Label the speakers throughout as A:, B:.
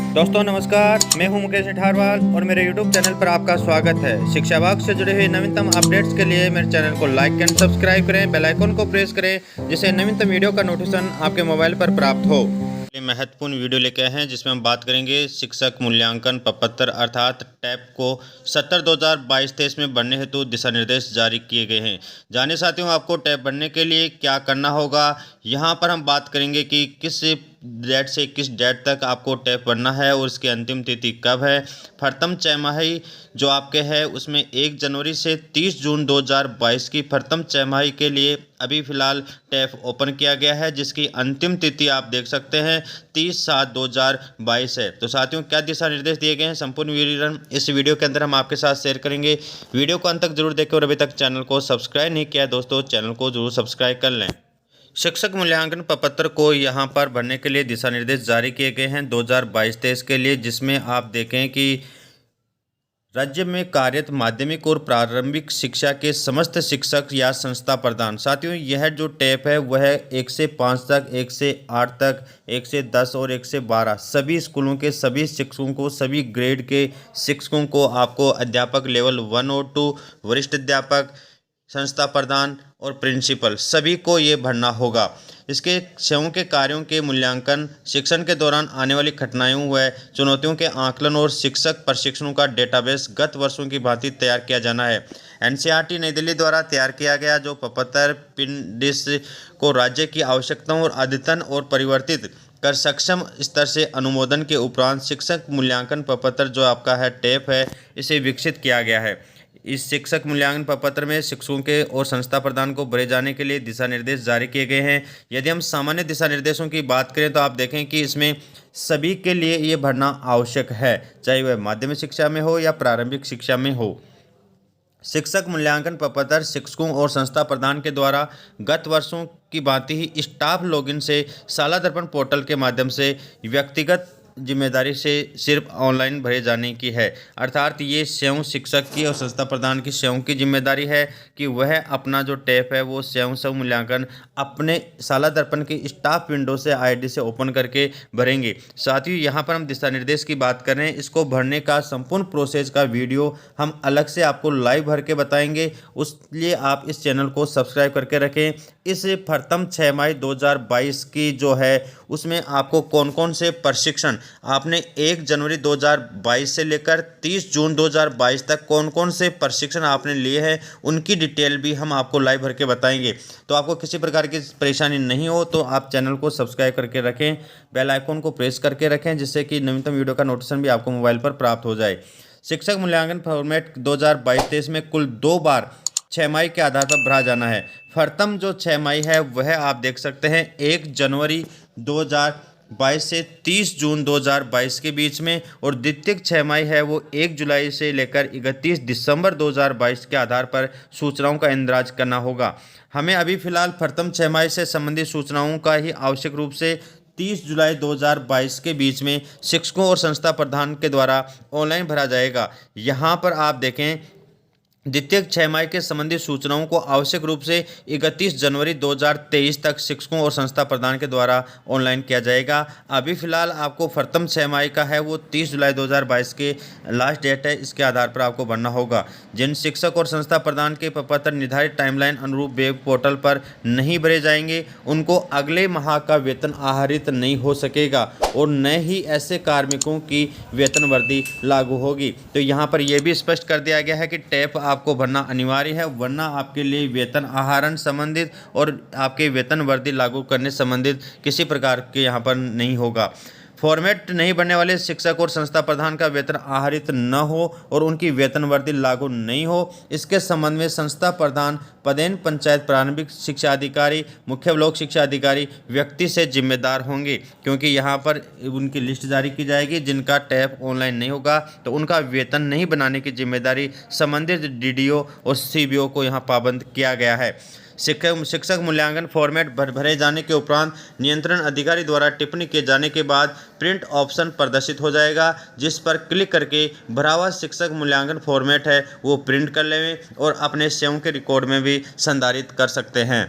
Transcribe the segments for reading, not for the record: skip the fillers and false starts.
A: दोस्तों नमस्कार, मैं हूं मुकेश अठारवाल और मेरे YouTube चैनल पर आपका स्वागत है। शिक्षा विभाग से जुड़े हुए नवीनतम अपडेट्स के लिए मेरे चैनल को लाइक एंड सब्सक्राइब करें, बेल आइकन को प्रेस करें जिससे नवीनतम वीडियो का नोटिफिकेशन आपके मोबाइल पर प्राप्त हो। ये महत्वपूर्ण वीडियो लेके आए हैं जिसमें हम बात करेंगे शिक्षक मूल्यांकन प्रपत्र अर्थात टैप को 70/2022-23 में भरने हेतु दिशा निर्देश जारी किए गए हैं। जाने साथियों, आपको टैप भरने के लिए क्या करना होगा, यहाँ पर हम बात करेंगे कि किस डेट से किस डेट तक आपको टैप भरना है और इसकी अंतिम तिथि कब है। प्रथम छमाही जो आपके है उसमें 1 जनवरी से 30 जून 2022 की प्रथम छमाही के लिए अभी फ़िलहाल टैप ओपन किया गया है, जिसकी अंतिम तिथि आप देख सकते हैं 30/7/2022 है। तो साथियों, क्या दिशा निर्देश दिए गए हैं, संपूर्ण विवरण इस वीडियो के अंदर हम आपके साथ शेयर करेंगे। वीडियो को अंत तक जरूर देखें और अभी तक चैनल को सब्सक्राइब नहीं किया है दोस्तों, चैनल को जरूर सब्सक्राइब कर लें। शिक्षक मूल्यांकन प्रपत्र को यहाँ पर भरने के लिए दिशा निर्देश जारी किए गए हैं 2022-23 के लिए, जिसमें आप देखें कि राज्य में कार्यरत माध्यमिक और प्रारंभिक शिक्षा के समस्त शिक्षक या संस्था प्रधान। साथियों, यह जो टैप है वह 1 से 5 तक, 1 से 8 तक, 1 से 10 और 1 से 12 सभी स्कूलों के सभी शिक्षकों को, सभी ग्रेड के शिक्षकों को, आपको अध्यापक लेवल 1 और 2, वरिष्ठ अध्यापक, संस्था प्रधान और प्रिंसिपल सभी को ये भरना होगा। इसके सेवाओं के कार्यों के मूल्यांकन, शिक्षण के दौरान आने वाली कठिनाइयों व चुनौतियों के आकलन और शिक्षक प्रशिक्षणों का डेटाबेस गत वर्षों की भांति तैयार किया जाना है। एनसीईआरटी नई दिल्ली द्वारा तैयार किया गया जो प्रपत्र पिंडिस को राज्य की आवश्यकताओं और अद्यतन और परिवर्तित कर सक्षम स्तर से अनुमोदन के उपरांत शिक्षक मूल्यांकन प्रपत्र जो आपका है टैप है, इसे विकसित किया गया है। इस शिक्षक मूल्यांकन प्रपत्र में शिक्षकों के और संस्था प्रदान को भरे जाने के लिए दिशा निर्देश जारी किए गए हैं। यदि हम सामान्य दिशा निर्देशों की बात करें तो आप देखें कि इसमें सभी के लिए ये भरना आवश्यक है, चाहे वह माध्यमिक शिक्षा में हो या प्रारंभिक शिक्षा में हो। शिक्षक मूल्यांकन प्रपत्र शिक्षकों और संस्था प्रदान के द्वारा गत वर्षों की भांति ही स्टाफ लॉगिन से शाला दर्पण पोर्टल के माध्यम से व्यक्तिगत जिम्मेदारी से सिर्फ ऑनलाइन भरे जाने की है। अर्थात ये स्वयं शिक्षक की और संस्था प्रदान की स्वयं की जिम्मेदारी है कि वह अपना जो टैप है वो स्वयं स्व मूल्यांकन अपने शाला दर्पण की स्टाफ विंडो से आईडी से ओपन करके भरेंगे। साथ ही यहाँ पर हम दिशा निर्देश की बात कर रहे हैं, इसको भरने का संपूर्ण प्रोसेस का वीडियो हम अलग से आपको लाइव भर के बताएंगे। उसलिए आप इस चैनल को सब्सक्राइब करके रखें। इस प्रथम छमाही 2022 की जो है उसमें आपको कौन कौन से प्रशिक्षण आपने 1 जनवरी 2022 से लेकर 30 जून 2022 तक कौन कौन से प्रशिक्षण आपने लिए हैं, उनकी डिटेल भी हम आपको लाइव भर के बताएंगे। तो आपको किसी प्रकार की परेशानी नहीं हो तो आप चैनल को सब्सक्राइब करके रखें, बेल आइकन को प्रेस करके रखें, जिससे कि नवीनतम वीडियो का नोटिफिकेशन भी आपको मोबाइल पर प्राप्त हो जाए। शिक्षक मूल्यांकन फॉर्मेट 2022-23 में कुल 2 बार छमाही के आधार पर भरा जाना है। प्रथम जो छमाही है वह आप देख सकते हैं 1 जनवरी 2022 से 30 जून 2022 के बीच में, और द्वितीय छमाही है वो 1 जुलाई से लेकर 31 दिसंबर 2022 के आधार पर सूचनाओं का इंतजार करना होगा। हमें अभी फिलहाल प्रथम छमाही से संबंधित सूचनाओं का ही आवश्यक रूप से 30 जुलाई 2022 के बीच में शिक्षकों और संस्था प्रधान के द्वारा ऑनलाइन भरा जाएगा। यहाँ पर आप देखें द्वितीय छमाही के संबंधित सूचनाओं को आवश्यक रूप से 31 जनवरी 2023 तक शिक्षकों और संस्था प्रदान के द्वारा ऑनलाइन किया जाएगा। अभी फिलहाल आपको प्रथम छमाही का है वो 30 जुलाई 2022 के लास्ट डेट है, इसके आधार पर आपको भरना होगा। जिन शिक्षक और संस्था प्रदान के प्रपत्र निर्धारित टाइमलाइन अनुरूप वेब पोर्टल पर नहीं भरे जाएंगे उनको अगले माह का वेतन आहरित नहीं हो सकेगा और न ही ऐसे कार्मिकों की वेतन वृद्धि लागू होगी। तो यहाँ पर यह भी स्पष्ट कर दिया गया है कि टैप आपको भरना अनिवार्य है, वरना आपके लिए वेतन आहरण संबंधित और आपके वेतन वृद्धि लागू करने संबंधित किसी प्रकार के यहाँ पर नहीं होगा। फॉर्मेट नहीं बनने वाले शिक्षक और संस्था प्रधान का वेतन आहरित न हो और उनकी वेतन वृद्धि लागू नहीं हो, इसके संबंध में संस्था प्रधान पदेन पंचायत प्रारंभिक शिक्षा अधिकारी, मुख्य ब्लॉक शिक्षा अधिकारी व्यक्ति से जिम्मेदार होंगे, क्योंकि यहाँ पर उनकी लिस्ट जारी की जाएगी। जिनका टैप ऑनलाइन नहीं होगा तो उनका वेतन नहीं बनाने की जिम्मेदारी संबंधित डीडीओ और सीबीओ को यहाँ पाबंद किया गया है। शिक्षक मूल्यांकन फॉर्मेट भरे जाने के उपरांत नियंत्रण अधिकारी द्वारा टिप्पणी किए जाने के बाद प्रिंट ऑप्शन प्रदर्शित हो जाएगा, जिस पर क्लिक करके भरा हुआ शिक्षक मूल्यांकन फॉर्मेट है वो प्रिंट कर लें और अपने स्वयं के रिकॉर्ड में भी संधारित कर सकते हैं।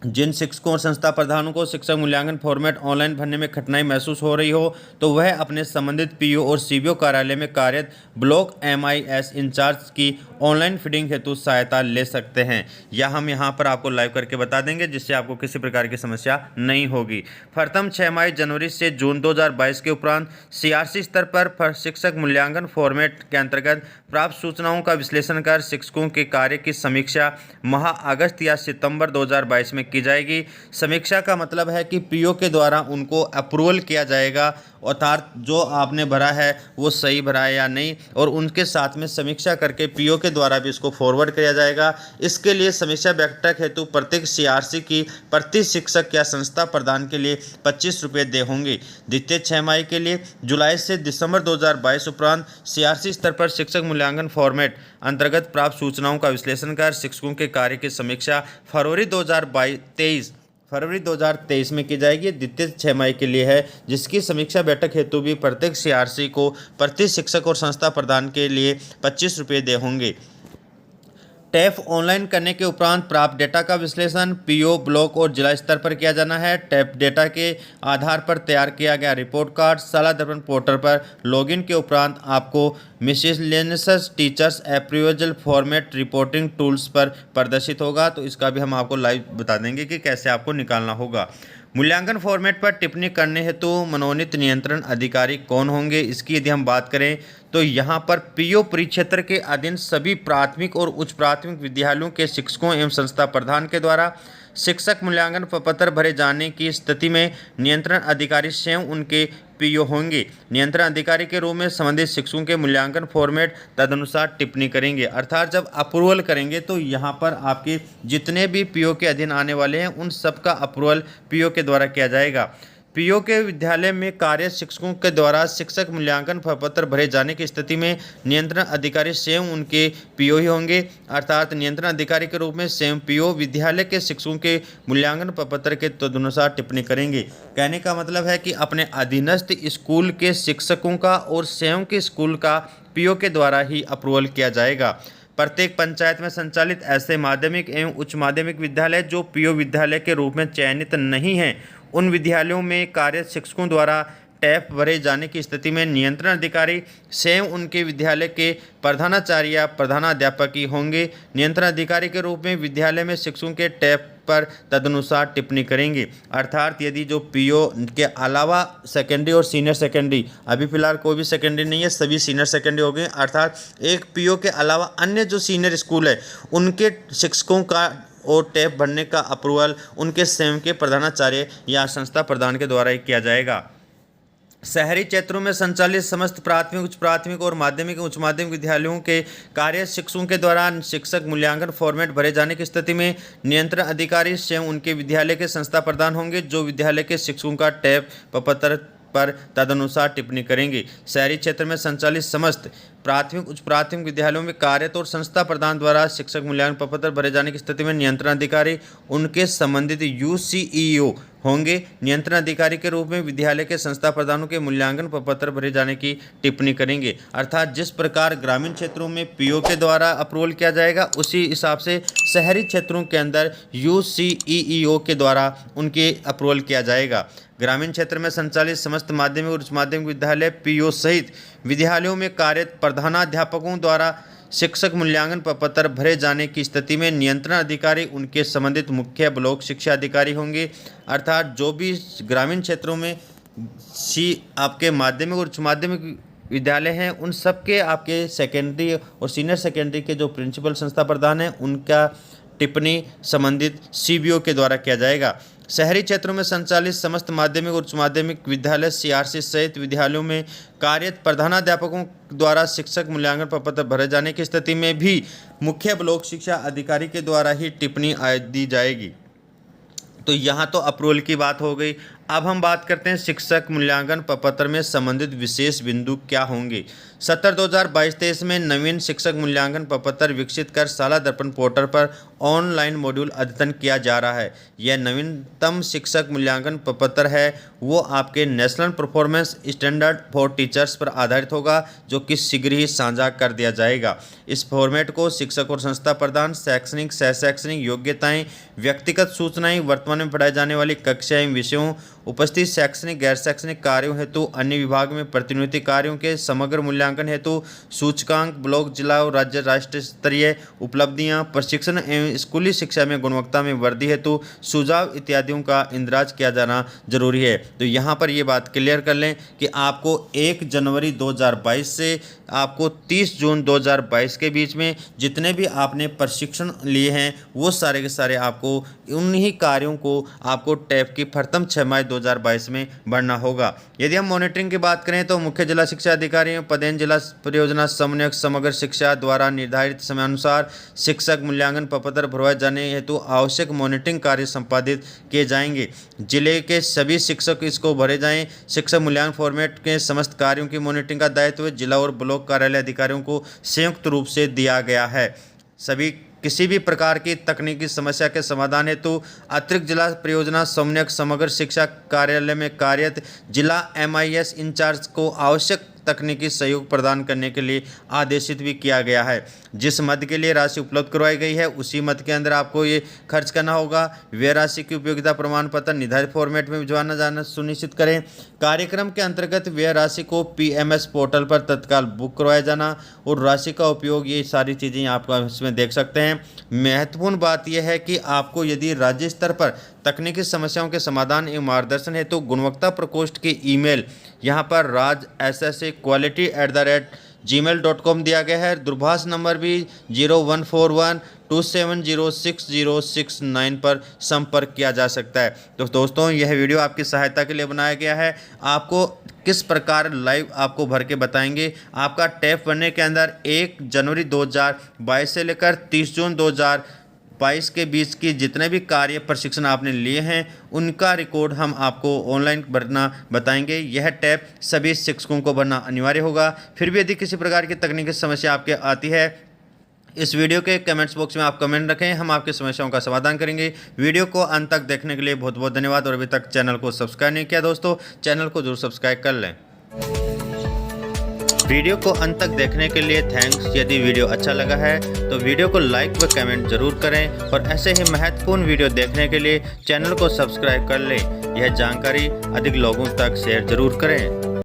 A: जिन शिक्षकों और संस्था प्रधानों को शिक्षक मूल्यांकन फॉर्मेट ऑनलाइन भरने में कठिनाई महसूस हो रही हो तो वह अपने संबंधित पीओ और सीबीओ कार्यालय में कार्यरत ब्लॉक एमआईएस इंचार्ज की ऑनलाइन फीडिंग हेतु सहायता ले सकते हैं, या हम यहाँ पर आपको लाइव करके बता देंगे जिससे आपको किसी प्रकार की समस्या नहीं होगी। प्रथम 6 माही जनवरी से जून 2022 के उपरांत सीआरसी स्तर पर शिक्षक मूल्यांकन फॉर्मेट के अंतर्गत प्राप्त सूचनाओं का विश्लेषण कर शिक्षकों के कार्य की समीक्षा माह अगस्त या सितंबर 2022 में की जाएगी। समीक्षा का मतलब है कि पीओ के द्वारा उनको अप्रूवल किया जाएगा, अर्थात जो आपने भरा है वो सही भरा है या नहीं, और उनके साथ में समीक्षा करके पीओ के द्वारा भी इसको फॉरवर्ड किया जाएगा। इसके लिए समीक्षा बैठक हेतु प्रत्येक सीआरसी की प्रति शिक्षक या संस्था प्रदान के लिए 25 रुपये दे होंगे। द्वितीय 6 माही के लिए जुलाई से दिसंबर 2022 उपरांत सीआरसी स्तर पर शिक्षक मूल्यांकन फॉर्मेट अंतर्गत प्राप्त सूचनाओं का विश्लेषण कर शिक्षकों के कार्य की समीक्षा फरवरी 2023 में की जाएगी। द्वितीय 6 माही के लिए है, जिसकी समीक्षा बैठक हेतु भी प्रत्येक सीआरसी को प्रति शिक्षक और संस्था प्रदान के लिए 25 रुपये दे होंगे। टैफ ऑनलाइन करने के उपरांत प्राप्त डेटा का विश्लेषण पीओ, ब्लॉक और जिला स्तर पर किया जाना है। टैफ डेटा के आधार पर तैयार किया गया रिपोर्ट कार्ड शाला दर्पण पोर्टल पर लॉगिन के उपरांत आपको miscellaneous teachers approval format reporting tools पर प्रदर्शित होगा। तो इसका भी हम आपको लाइव बता देंगे कि कैसे आपको निकालना होगा। मूल्यांकन फॉर्मेट पर टिप्पणी करने हेतु मनोनीत नियंत्रण अधिकारी कौन होंगे, इसकी यदि हम बात करें तो यहाँ पर पीओ परिक्षेत्र के अधीन सभी प्राथमिक और उच्च प्राथमिक विद्यालयों के शिक्षकों एवं संस्था प्रधान के द्वारा शिक्षक मूल्यांकन प्रपत्र भरे जाने की स्थिति में नियंत्रण अधिकारी स्वयं उनके पीओ होंगे। नियंत्रण अधिकारी के रूप में संबंधित शिक्षकों के मूल्यांकन फॉर्मेट तदनुसार टिप्पणी करेंगे, अर्थात जब अप्रूवल करेंगे तो यहाँ पर आपके जितने भी पीओ के अधीन आने वाले हैं उन सब का अप्रूवल पीओ के द्वारा किया जाएगा। पीओ के विद्यालय में कार्य शिक्षकों के द्वारा शिक्षक मूल्यांकन प्रपत्र भरे जाने की स्थिति में नियंत्रण अधिकारी स्वयं उनके पीओ ही होंगे, अर्थात नियंत्रण अधिकारी के रूप में स्वयं पीओ विद्यालय के शिक्षकों के मूल्यांकन प्रपत्र के तदनुसार टिप्पणी करेंगे। कहने का मतलब है कि अपने अधीनस्थ स्कूल के शिक्षकों का और स्वयं के स्कूल का पीओ के द्वारा ही अप्रूवल किया जाएगा। प्रत्येक पंचायत में संचालित ऐसे माध्यमिक एवं उच्च माध्यमिक विद्यालय जो पीओ विद्यालय के रूप में चयनित नहीं हैं, उन विद्यालयों में कार्यरत शिक्षकों द्वारा टैफ भरे जाने की स्थिति में नियंत्रण अधिकारी स्वयं उनके विद्यालय के प्रधानाचार्य या प्रधानाध्यापक ही होंगे। नियंत्रण अधिकारी के रूप में विद्यालय में शिक्षकों के टैफ पर तदनुसार टिप्पणी करेंगे, अर्थात यदि जो पीओ के अलावा सेकेंडरी और सीनियर सेकेंडरी, अभी फिलहाल कोई भी सेकेंडरी नहीं है, सभी सीनियर सेकेंडरी हो गए, अर्थात एक पीओ के अलावा अन्य जो सीनियर स्कूल है उनके शिक्षकों का और टैफ भरने का अप्रूवल उनके स्वयं के प्रधानाचार्य या संस्था प्रधान के द्वारा ही किया जाएगा। शहरी क्षेत्रों में संचालित समस्त प्राथमिक, उच्च प्राथमिक और माध्यमिक उच्च माध्यमिक विद्यालयों के कार्य शिक्षकों के द्वारा शिक्षक मूल्यांकन फॉर्मेट भरे जाने की स्थिति में नियंत्रण अधिकारी स्वयं उनके विद्यालय के संस्था प्रधान होंगे, जो विद्यालय के शिक्षकों का टैफ प्रपत्र पर तदनुसार टिप्पणी करेंगे। शहरी क्षेत्र में संचालित समस्त प्राथमिक, उच्च प्राथमिक विद्यालयों में कार्यरत और संस्था प्रधान द्वारा शिक्षक मूल्यांकन प्रपत्र भरे जाने की स्थिति में नियंत्रण अधिकारी उनके संबंधित यूसीईओ होंगे। नियंत्रण अधिकारी के रूप में विद्यालय के संस्था प्रधानों के मूल्यांकन प्रपत्र भरे जाने की टिप्पणी करेंगे, अर्थात जिस प्रकार ग्रामीण क्षेत्रों में पीओ के द्वारा अप्रूवल किया जाएगा उसी हिसाब से शहरी क्षेत्रों के अंदर यूसीईओ के द्वारा उनके अप्रूवल किया जाएगा। ग्रामीण क्षेत्र में संचालित समस्त माध्यमिक और उच्च माध्यमिक विद्यालय पीओ सहित विद्यालयों में कार्यरत प्रधानाध्यापकों द्वारा शिक्षक मूल्यांकन प्रपत्र भरे जाने की स्थिति में नियंत्रण अधिकारी उनके संबंधित मुख्य ब्लॉक शिक्षा अधिकारी होंगे, अर्थात जो भी ग्रामीण क्षेत्रों में आपके माध्यमिक और उच्च माध्यमिक विद्यालय हैं उन सबके आपके सेकेंडरी और सीनियर सेकेंडरी के जो प्रिंसिपल संस्था प्रधान हैं उनका टिप्पणी संबंधित सीबीओ के द्वारा किया जाएगा। शहरी क्षेत्रों में संचालित समस्त माध्यमिक और उच्च माध्यमिक विद्यालय सीआरसी सहित विद्यालयों में कार्यरत प्रधानाध्यापकों द्वारा शिक्षक मूल्यांकन प्रपत्र भरे जाने की स्थिति में भी मुख्य ब्लॉक शिक्षा अधिकारी के द्वारा ही टिप्पणी दी जाएगी। तो यहाँ तो अप्रूवल की बात हो गई। अब हम बात करते हैं शिक्षक मूल्यांकन प्रपत्र में संबंधित विशेष बिंदु क्या होंगे। सत्र 2022-23 में नवीन शिक्षक मूल्यांकन प्रपत्र विकसित कर शाला दर्पण पोर्टल पर ऑनलाइन मॉड्यूल अद्यतन किया जा रहा है। यह नवीनतम शिक्षक मूल्यांकन प्रपत्र है वो आपके national performance standard for teachers पर आधारित होगा, जो कि शीघ्र ही साझा कर दिया जाएगा। इस फॉर्मेट को शिक्षक और संस्था प्रदान शैक्षणिक सह शैक्षणिक योग्यताएं, व्यक्तिगत सूचनाएं, वर्तमान में पढ़ाई जाने वाली कक्षाएं विषयों, उपस्थित शैक्षणिक गैर शैक्षणिक कार्यों हेतु अन्य विभाग में प्रतिनियुक्ति कार्यों के समग्र मूल्यांकन हेतु सूचकांक, ब्लॉक, जिला और राज्य राष्ट्रीय स्तरीय उपलब्धियां, प्रशिक्षण एवं स्कूली शिक्षा में गुणवत्ता में वृद्धि हेतु सुझाव इत्यादियों का इंदराज किया जाना जरूरी है। तो यहाँ पर ये बात क्लियर कर लें कि आपको 1 जनवरी 2022 से आपको 30 जून 2022 के बीच में जितने भी आपने प्रशिक्षण लिए हैं वो सारे के सारे आपको उन्हीं कार्यों को आपको टैब की प्रथम 6 माह 2022 में बढ़ना होगा। यदि हम मॉनिटरिंग की बात करें तो मुख्य जिला शिक्षा अधिकारी पदेन जिला परियोजना समन्वयक समग्र शिक्षा द्वारा निर्धारित समयानुसार शिक्षक मूल्यांकन प्रपत्र भरवाए जाने हेतु आवश्यक मॉनिटरिंग कार्य संपादित किए जाएंगे। जिले के सभी शिक्षक इसको भरे जाएं। शिक्षक मूल्यांकन फॉर्मेट के समस्त कार्यों की मॉनिटरिंग का दायित्व जिला और ब्लॉक कार्यालय अधिकारियों को संयुक्त रूप से दिया गया है। सभी किसी भी प्रकार की तकनीकी समस्या के समाधान हेतु अतिरिक्त जिला परियोजना समन्वयक समग्र शिक्षा कार्यालय में कार्यरत जिला MIS इंचार्ज को आवश्यक तकनीकी सहयोग प्रदान करने के लिए आदेशित भी किया गया है। जिस मद के लिए राशि उपलब्ध करवाई गई है उसी मद के अंदर आपको ये खर्च करना होगा। व्यय राशि की उपयोगिता प्रमाण पत्र निर्धारित फॉर्मेट में भिजवाना जाना सुनिश्चित करें। कार्यक्रम के अंतर्गत व्यय राशि को PMS पोर्टल पर तत्काल बुक करवाया जाना और राशि का उपयोग, ये सारी चीज़ें आप इसमें देख सकते हैं। महत्वपूर्ण बात यह है कि आपको यदि राज्य स्तर पर तकनीकी समस्याओं के समाधान एवं मार्गदर्शन हेतु गुणवत्ता प्रकोष्ठ की ईमेल यहाँ पर rajssaquality@gmail.com दिया गया है। दूरभाष नंबर भी 014127060669 पर संपर्क किया जा सकता है। तो दोस्तों यह वीडियो आपकी सहायता के लिए बनाया गया है। आपको किस प्रकार लाइव आपको भर के बताएंगे। आपका टैब भरने के अंदर 1 जनवरी 2022 से लेकर 30 जून 2022 के बीच की जितने भी कार्य प्रशिक्षण आपने लिए हैं उनका रिकॉर्ड हम आपको ऑनलाइन भरना बताएंगे। यह टैब सभी शिक्षकों को भरना अनिवार्य होगा। फिर भी यदि किसी प्रकार की तकनीकी समस्या आपके आती है, इस वीडियो के कमेंट्स बॉक्स में आप कमेंट रखें, हम आपकी समस्याओं का समाधान करेंगे। वीडियो को अंत तक देखने के लिए बहुत बहुत धन्यवाद। और अभी तक चैनल को सब्सक्राइब नहीं किया दोस्तों, चैनल को जरूर सब्सक्राइब कर लें। वीडियो को अंत तक देखने के लिए थैंक्स। यदि वीडियो अच्छा लगा है तो वीडियो को लाइक व कमेंट जरूर करें और ऐसे ही महत्वपूर्ण वीडियो देखने के लिए चैनल को सब्सक्राइब कर लें। यह जानकारी अधिक लोगों तक शेयर जरूर करें।